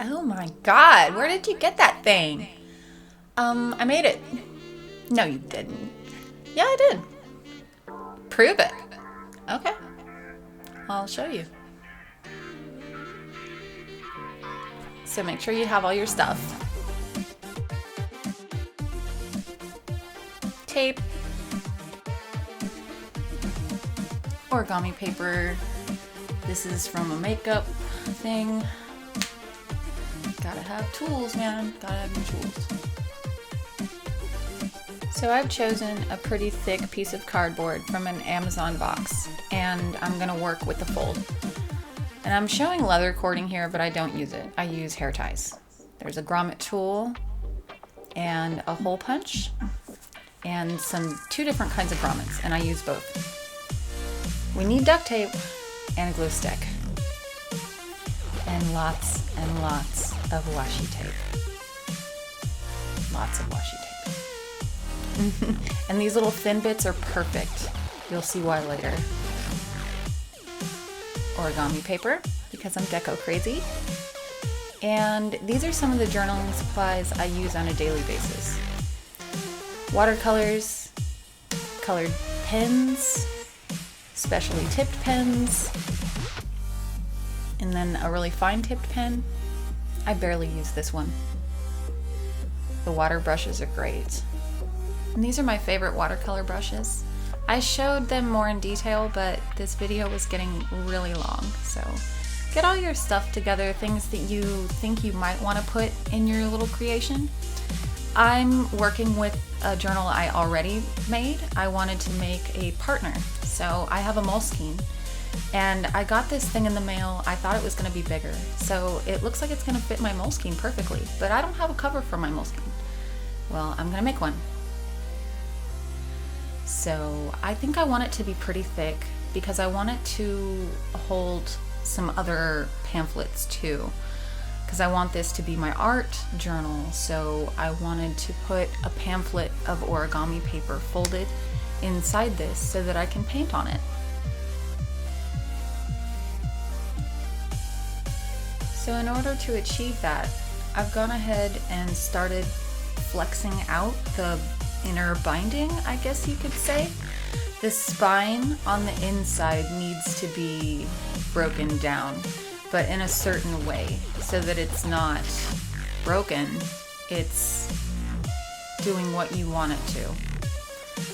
Oh my God, where did you get that thing? I made it. No, you didn't. Yeah, I did. Prove it. Okay, I'll show you. So make sure you have all your stuff. Tape. Origami paper. This is from a makeup thing. Gotta have tools, man. Gotta have your tools. So I've chosen a pretty thick piece of cardboard from an Amazon box, and I'm gonna work with the fold. And I'm showing leather cording here, but I don't use it. I use hair ties. There's a grommet tool and a hole punch and two different kinds of grommets, and I use both. We need duct tape and a glue stick. And lots of washi tape. Lots of washi tape. And these little thin bits are perfect. You'll see why later. Origami paper, because I'm deco crazy. And these are some of the journaling supplies I use on a daily basis. Watercolors, colored pens, specially tipped pens, and then a really fine tipped pen. I barely use this one. The water brushes are great. And these are my favorite watercolor brushes. I showed them more in detail, but this video was getting really long, so get all your stuff together, things that you think you might want to put in your little creation. I'm working with a journal I already made. I wanted to make a partner, so I have a Moleskine, and I got this thing in the mail. I thought it was going to be bigger, so it looks like it's going to fit my Moleskine perfectly, but I don't have a cover for my Moleskine. Well, I'm going to make one. So I think I want it to be pretty thick because I want it to hold some other pamphlets too, because I want this to be my art journal. So I wanted to put a pamphlet of origami paper folded inside this so that I can paint on it. So in order to achieve that, I've gone ahead and started flexing out the inner binding, I guess you could say. The spine on the inside needs to be broken down, but in a certain way so that it's not broken, it's doing what you want it to.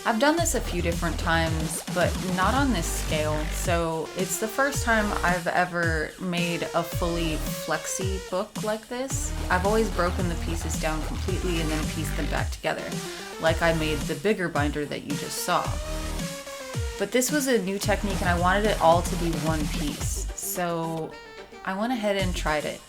I've done this a few different times, but not on this scale, so it's the first time I've ever made a fully flexi book like this. I've always broken the pieces down completely and then pieced them back together, like I made the bigger binder that you just saw. But this was a new technique and I wanted it all to be one piece, so I went ahead and tried it.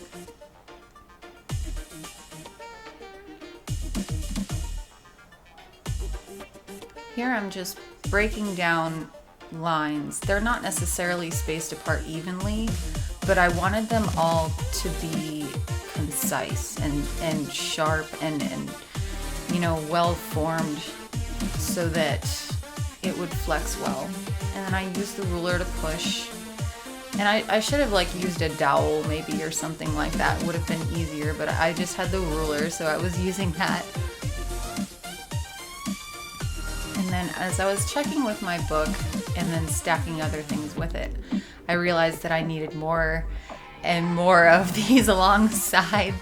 Here I'm just breaking down lines. They're not necessarily spaced apart evenly, but I wanted them all to be concise and sharp and you know, well formed so that it would flex well. And then I used the ruler to push. And I should have like used a dowel maybe or something like that. Would have been easier, but I just had the ruler, so I was using that. And then as I was checking with my book and then stacking other things with it, I realized that I needed more and more of these alongside.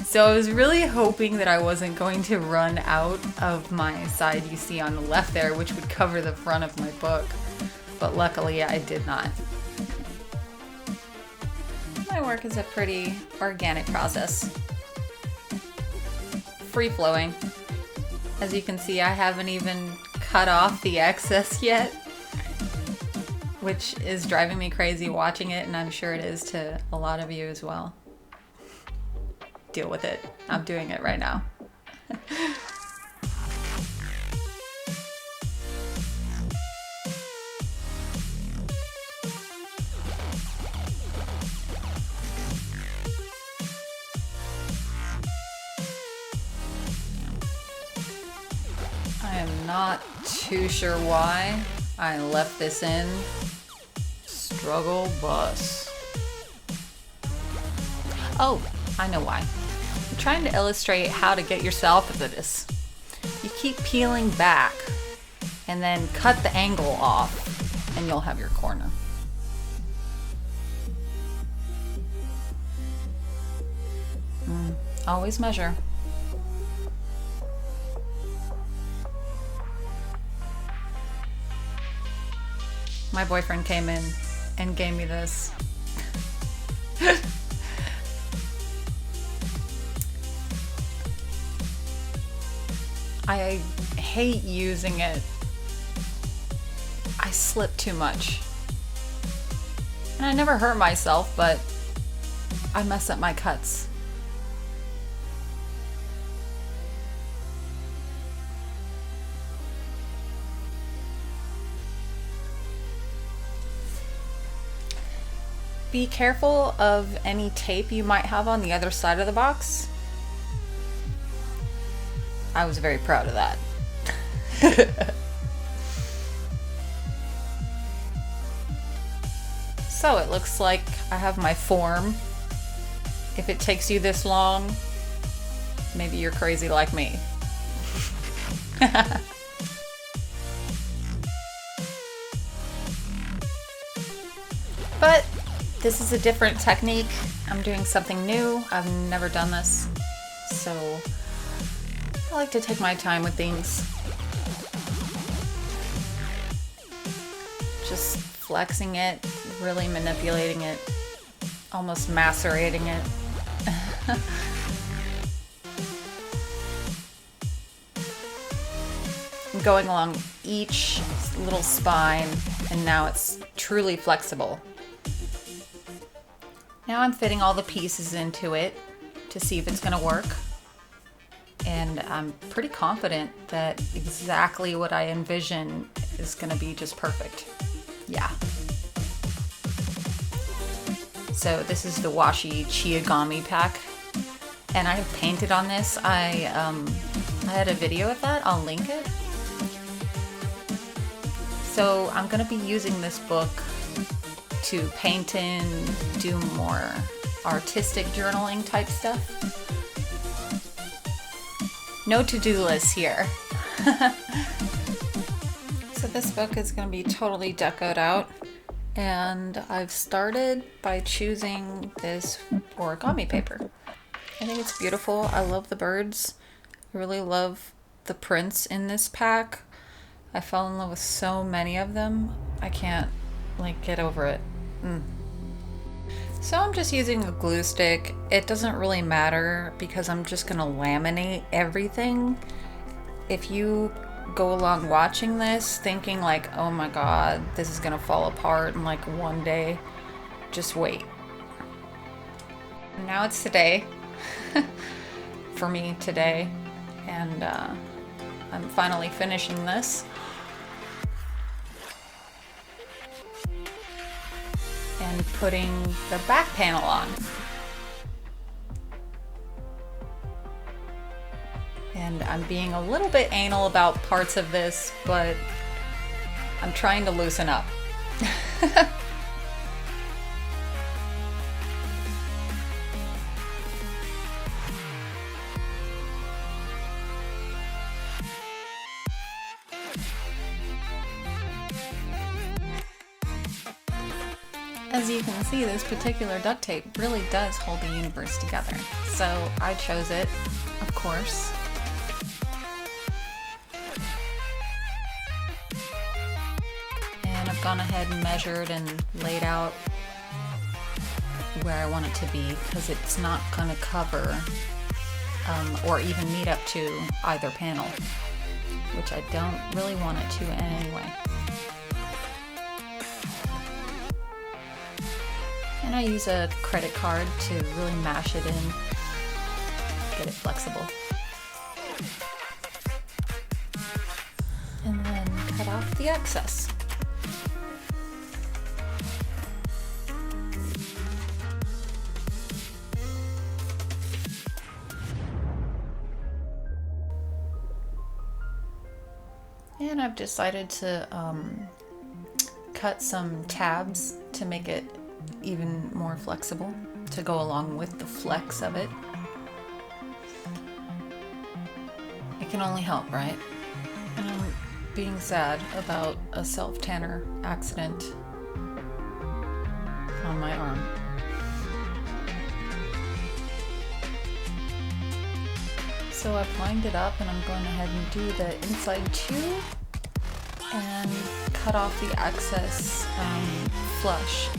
So I was really hoping that I wasn't going to run out of my side you see on the left there, which would cover the front of my book. But luckily I did not. My work is a pretty organic process. Free-flowing. As you can see, I haven't even cut off the excess yet, which is driving me crazy watching it, and I'm sure it is to a lot of you as well. Deal with it. I'm doing it right now. I am not too sure why I left this in. Struggle bus. Oh, I know why. I'm trying to illustrate how to get yourself into this. You keep peeling back and then cut the angle off and you'll have your corner. Always measure. My boyfriend came in and gave me this. I hate using it. I slip too much. And I never hurt myself, but I mess up my cuts. Be careful of any tape you might have on the other side of the box. I was very proud of that. So it looks like I have my form. If it takes you this long, maybe you're crazy like me. But this is a different technique. I'm doing something new. I've never done this. So I like to take my time with things. Just flexing it, really manipulating it, almost macerating it. I'm going along each little spine, and now it's truly flexible. Now I'm fitting all the pieces into it to see if it's going to work. And I'm pretty confident that exactly what I envision is going to be just perfect. Yeah. So this is the washi Chiagami pack. And I have painted on this. I had a video of that. I'll link it. So I'm going to be using this book to paint in, do more artistic journaling type stuff. No to-do list here. So this book is going to be totally decoed out, and I've started by choosing this origami paper. I think it's beautiful. I love the birds. I really love the prints in this pack. I fell in love with so many of them. I can't get over it. So I'm just using a glue stick. It doesn't really matter because I'm just gonna laminate everything. If you go along watching this thinking oh my god, this is gonna fall apart in one day, just wait. Now it's today. For me today, and I'm finally finishing this. And putting the back panel on. And I'm being a little bit anal about parts of this, but I'm trying to loosen up. As you can see, this particular duct tape really does hold the universe together. So I chose it, of course. And I've gone ahead and measured and laid out where I want it to be, because it's not going to cover or even meet up to either panel, which I don't really want it to in any way. And I use a credit card to really mash it in, get it flexible. And then cut off the excess. And I've decided to cut some tabs to make it even more flexible. to go along with the flex of it. It can only help, right? And I'm being sad about a self-tanner accident on my arm. So I've lined it up and I'm going ahead and do the inside too and cut off the excess flush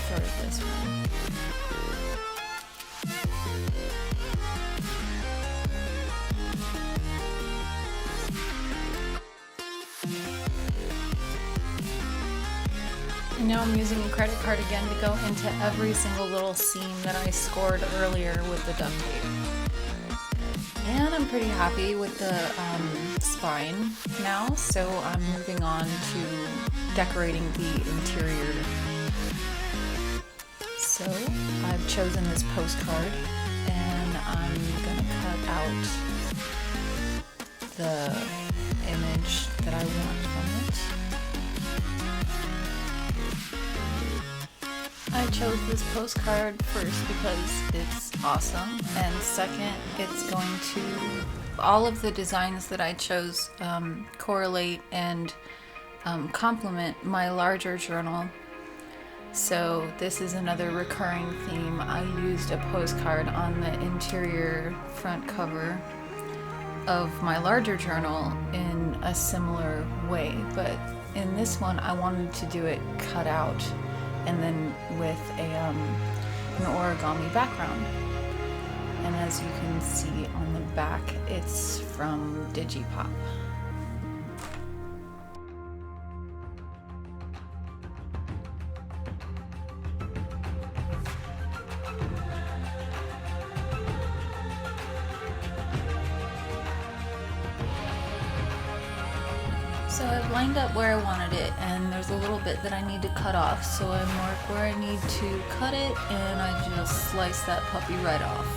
for this one. And now I'm using a credit card again to go into every single little seam that I scored earlier with the duct tape. And I'm pretty happy with the spine now, so I'm moving on to decorating the interior. So I've chosen this postcard and I'm gonna cut out the image that I want from it. I chose this postcard first because it's awesome, and second, it's going to, all of the designs that I chose correlate and complement my larger journal. So this is another recurring theme. I used a postcard on the interior front cover of my larger journal in a similar way, but in this one I wanted to do it cut out and then with an origami background. And as you can see on the back, it's from Digipop. So I've lined up where I wanted it, and there's a little bit that I need to cut off, so I mark where I need to cut it and I just slice that puppy right off.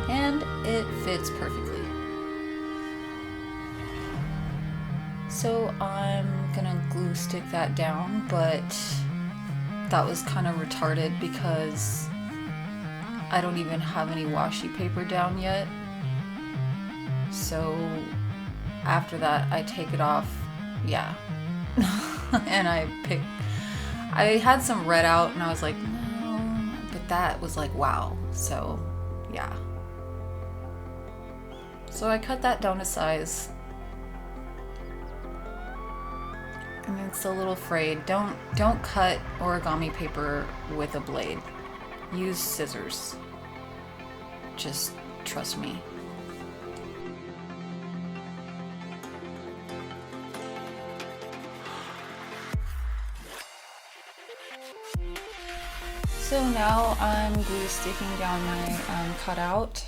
And it fits perfectly. So I'm gonna glue stick that down, but that was kind of retarded because I don't even have any washi paper down yet. So after that I take it off, yeah. And I had some red out and I was like, no, but that was like, wow. So yeah. So I cut that down to size. And it's a little frayed. Don't cut origami paper with a blade. Use scissors. Just trust me. So now I'm glue sticking down my cutout,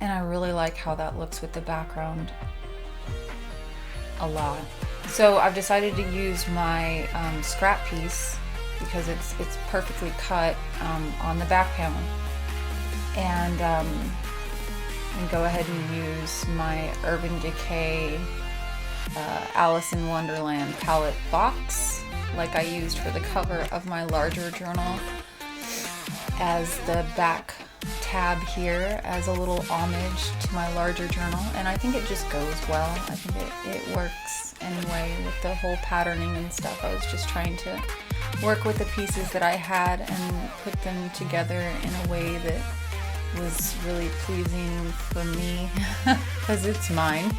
and I really like how that looks with the background a lot. So I've decided to use my scrap piece because it's perfectly cut on the back panel, and go ahead and use my Urban Decay Alice in Wonderland palette box like I used for the cover of my larger journal as the back tab here as a little homage to my larger journal, and I think it just goes well. I think it works anyway with the whole patterning and stuff. I was just trying to work with the pieces that I had and put them together in a way that was really pleasing for me because it's mine.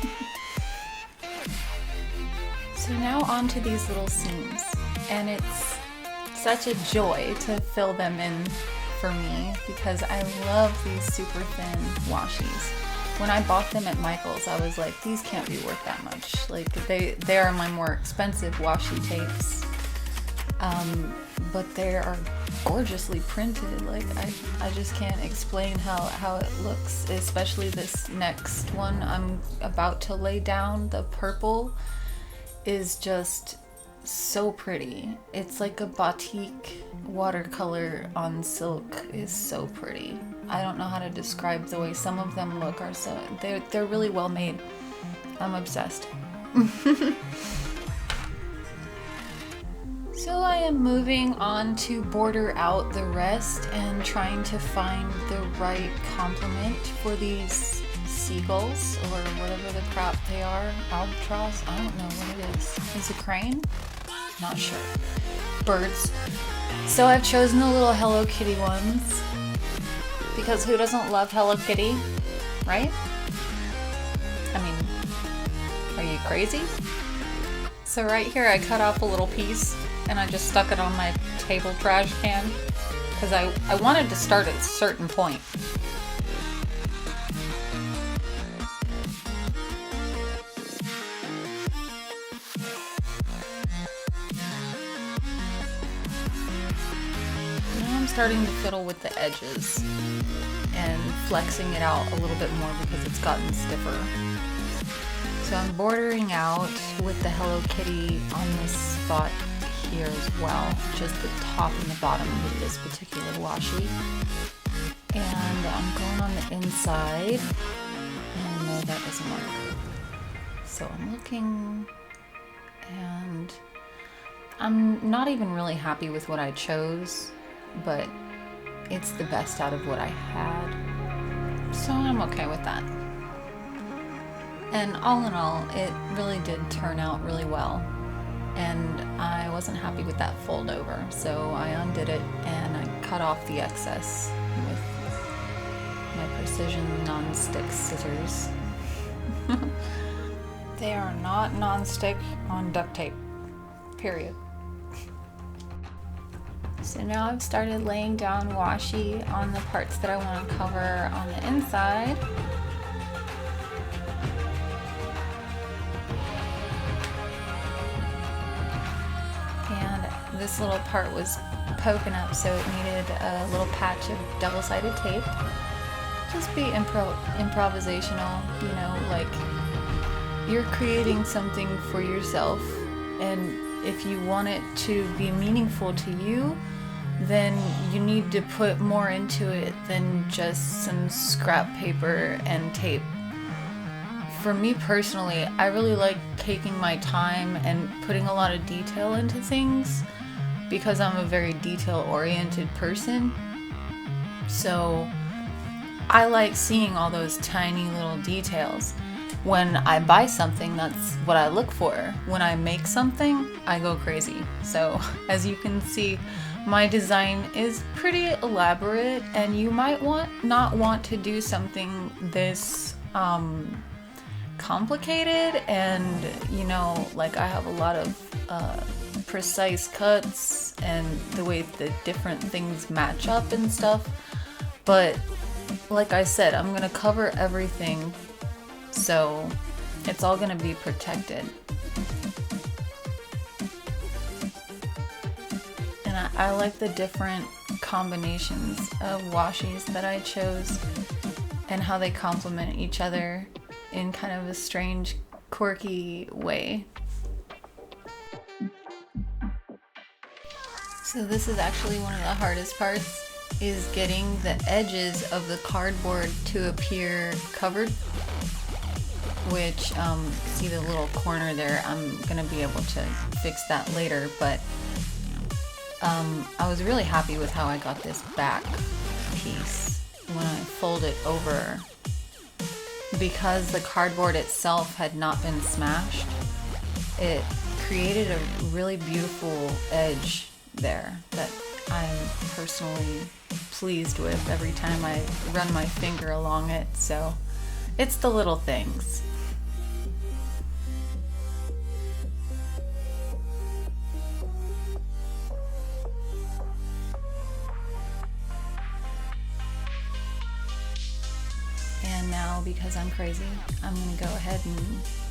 So now onto these little seams, and it's such a joy to fill them in for me because I love these super thin washies. When I bought them at Michael's, I was like, these can't be worth that much. Like they are my more expensive washi tapes, but they are gorgeously printed. Like I just can't explain how it looks, especially this next one I'm about to lay down. The purple is just so pretty. It's like a batik watercolor on silk. Is so pretty. I don't know how to describe the way some of them look. They're really well made. So I am moving on to border out the rest and trying to find the right complement for these seagulls or whatever the crap they are. Albatross? I don't know what it is. Is it crane? Not sure. Birds. So I've chosen the little Hello Kitty ones because who doesn't love Hello Kitty, right? I mean, are you crazy? So right here I cut off a little piece and I just stuck it on my table trash can because I wanted to start at a certain point. Now I'm starting to fiddle with the edges and flexing it out a little bit more because it's gotten stiffer. So I'm bordering out with the Hello Kitty on this spot here as well, just the top and the bottom of this particular washi. And I'm going on the inside, and no, that doesn't work. So I'm looking, and I'm not even really happy with what I chose, but it's the best out of what I had. So I'm okay with that. And all in all, it really did turn out really well. And I wasn't happy with that fold over, so I undid it and I cut off the excess with my precision non-stick scissors. They are not non-stick on duct tape, period. So now I've started laying down washi on the parts that I want to cover on the inside. This little part was poking up, so it needed a little patch of double-sided tape. Just be improvisational, you know, like you're creating something for yourself, and if you want it to be meaningful to you, then you need to put more into it than just some scrap paper and tape. For me personally, I really like taking my time and putting a lot of detail into things because I'm a very detail-oriented person. So I like seeing all those tiny little details. When I buy something, that's what I look for. When I make something, I go crazy. So as you can see, my design is pretty elaborate, and you might not want to do something this complicated, and you know, like I have a lot of precise cuts and the way the different things match up and stuff, but like I said, I'm gonna cover everything, so it's all gonna be protected. And I like the different combinations of washis that I chose and how they complement each other in kind of a strange, quirky way. So this is actually one of the hardest parts, is getting the edges of the cardboard to appear covered, which, see the little corner there, I'm gonna be able to fix that later, but I was really happy with how I got this back piece when I fold it over. Because the cardboard itself had not been smashed, it created a really beautiful edge there that I'm personally pleased with every time I run my finger along it. So it's the little things. And now, because I'm crazy, I'm going to go ahead and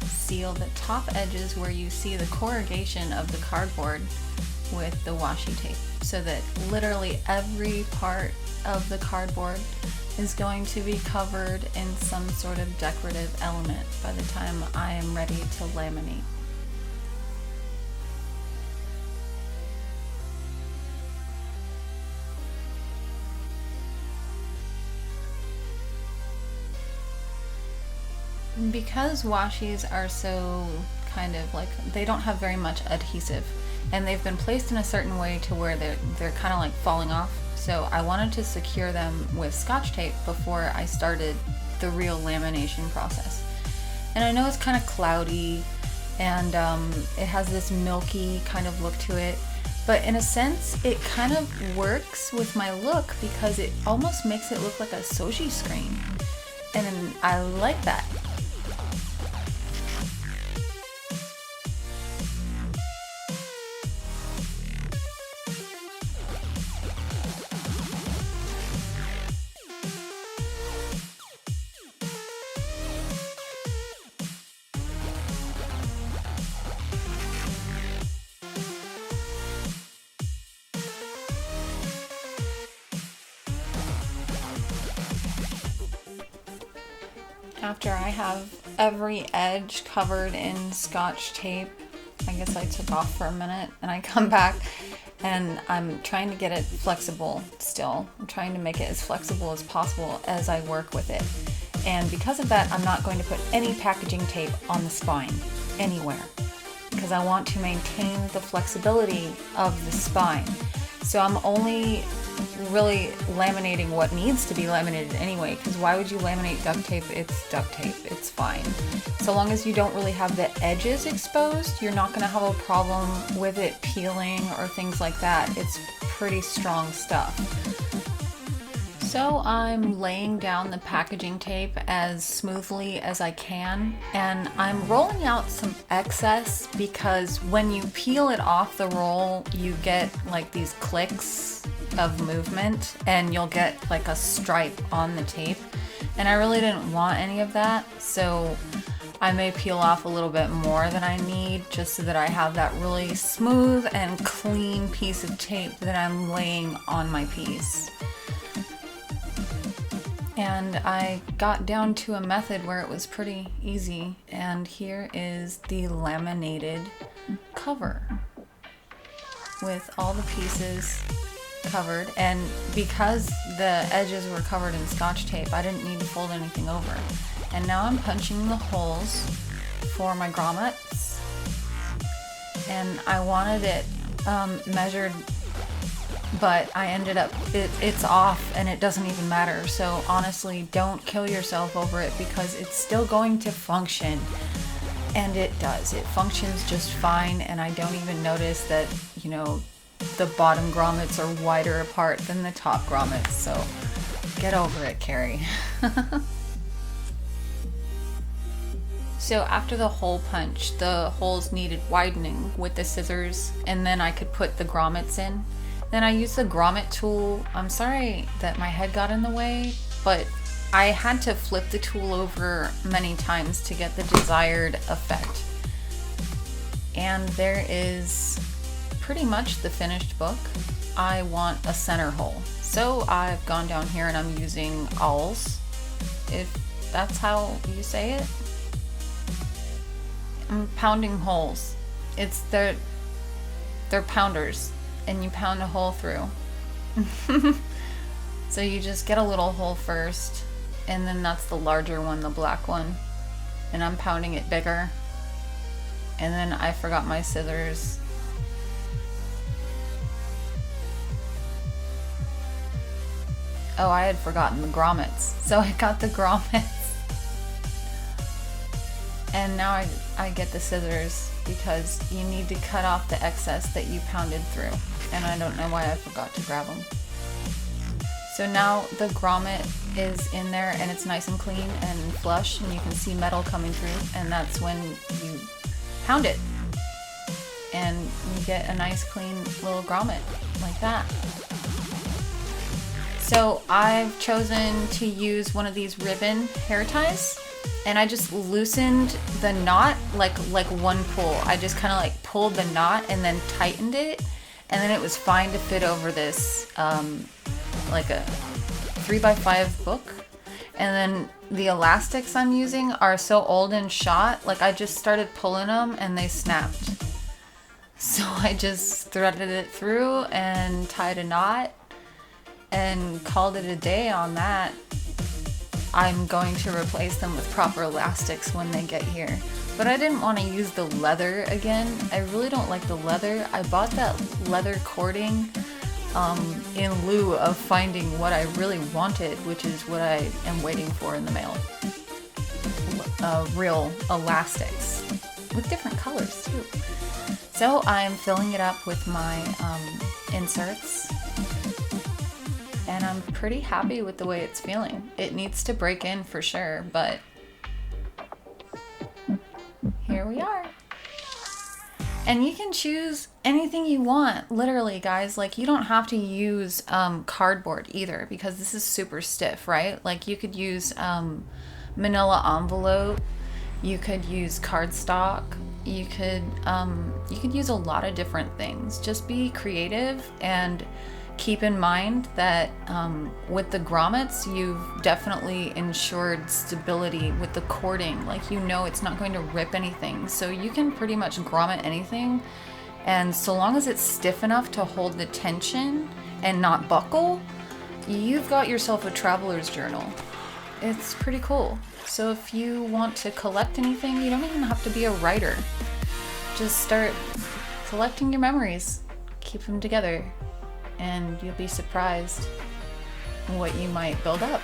seal the top edges where you see the corrugation of the cardboard with the washi tape, so that literally every part of the cardboard is going to be covered in some sort of decorative element by the time I am ready to laminate. Because washis are so kind of like, they don't have very much adhesive, and they've been placed in a certain way to where they're kind of like falling off. So I wanted to secure them with Scotch tape before I started the real lamination process. And I know it's kind of cloudy, and it has this milky kind of look to it, but in a sense it kind of works with my look because it almost makes it look like a sushi screen, and I like that. After I have every edge covered in Scotch tape, I guess I took off for a minute and I come back and I'm trying to get it flexible still. I'm trying to make it as flexible as possible as I work with it. And because of that, I'm not going to put any packaging tape on the spine anywhere because I want to maintain the flexibility of the spine. So I'm only really laminating what needs to be laminated anyway, because why would you laminate duct tape? It's duct tape, it's fine. So long as you don't really have the edges exposed, you're not going to have a problem with it peeling or things like that. It's pretty strong stuff. So I'm laying down the packaging tape as smoothly as I can, and I'm rolling out some excess because when you peel it off the roll, you get like these clicks of movement and you'll get like a stripe on the tape, and I really didn't want any of that, so I may peel off a little bit more than I need just so that I have that really smooth and clean piece of tape that I'm laying on my piece. And I got down to a method where it was pretty easy, and here is the laminated cover with all the pieces covered. And because the edges were covered in Scotch tape, I didn't need to fold anything over. And now I'm punching the holes for my grommets, and I wanted it measured, but I ended up, it's off and it doesn't even matter. So honestly, don't kill yourself over it because it's still going to function. And it does. It functions just fine, and I don't even notice that, you know, the bottom grommets are wider apart than the top grommets. So get over it, Carrie. So after the hole punch, the holes needed widening with the scissors, and then I could put the grommets in. Then I used the grommet tool. I'm sorry that my head got in the way, but I had to flip the tool over many times to get the desired effect. And there is pretty much the finished book. I want a center hole. So I've gone down here and I'm using awls, if that's how you say it. I'm pounding holes. They're pounders, and you pound a hole through. So you just get a little hole first, and then that's the larger one, the black one, and I'm pounding it bigger. And then I forgot my scissors. Oh, I had forgotten the grommets, so I got the grommets. And now I get the scissors because you need to cut off the excess that you pounded through. And I don't know why I forgot to grab them. So now the grommet is in there and it's nice and clean and flush, and you can see metal coming through, and that's when you pound it. And you get a nice clean little grommet like that. So I've chosen to use one of these ribbon hair ties, and I just loosened the knot like one pull. I just kind of like pulled the knot and then tightened it, and then it was fine to fit over this like a 3x5 book. And then the elastics I'm using are so old and shot, like I just started pulling them and they snapped. So I just threaded it through and tied a knot and called it a day on that. I'm going to replace them with proper elastics when they get here. but I didn't want to use the leather again. I really don't like the leather. I bought that leather cording in lieu of finding what I really wanted, which is what I am waiting for in the mail. Real elastics with different colors too. So I'm filling it up with my inserts, and I'm pretty happy with the way it's feeling. It needs to break in for sure, but here we are. And you can choose anything you want, literally, guys. Like, you don't have to use cardboard either, because this is super stiff, right? Like, you could use manila envelope, you could use cardstock, you could use a lot of different things. Just be creative and keep in mind that with the grommets, you've definitely ensured stability with the cording. Like, you know it's not going to rip anything. So you can pretty much grommet anything. And so long as it's stiff enough to hold the tension and not buckle, you've got yourself a traveler's journal. It's pretty cool. So if you want to collect anything, you don't even have to be a writer. Just start collecting your memories. Keep them together, and you'll be surprised what you might build up.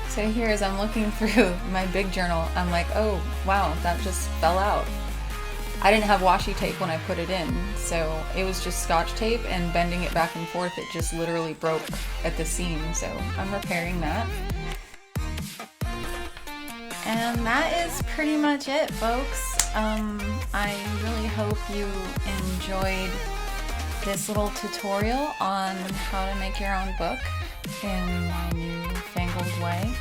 So here, as I'm looking through my big journal, I'm like, oh wow, that just fell out. I didn't have washi tape when I put it in, so it was just Scotch tape, and bending it back and forth, it just literally broke at the seam, so I'm repairing that. And that is pretty much it, folks. I really hope you enjoyed this little tutorial on how to make your own book in my new fangled way.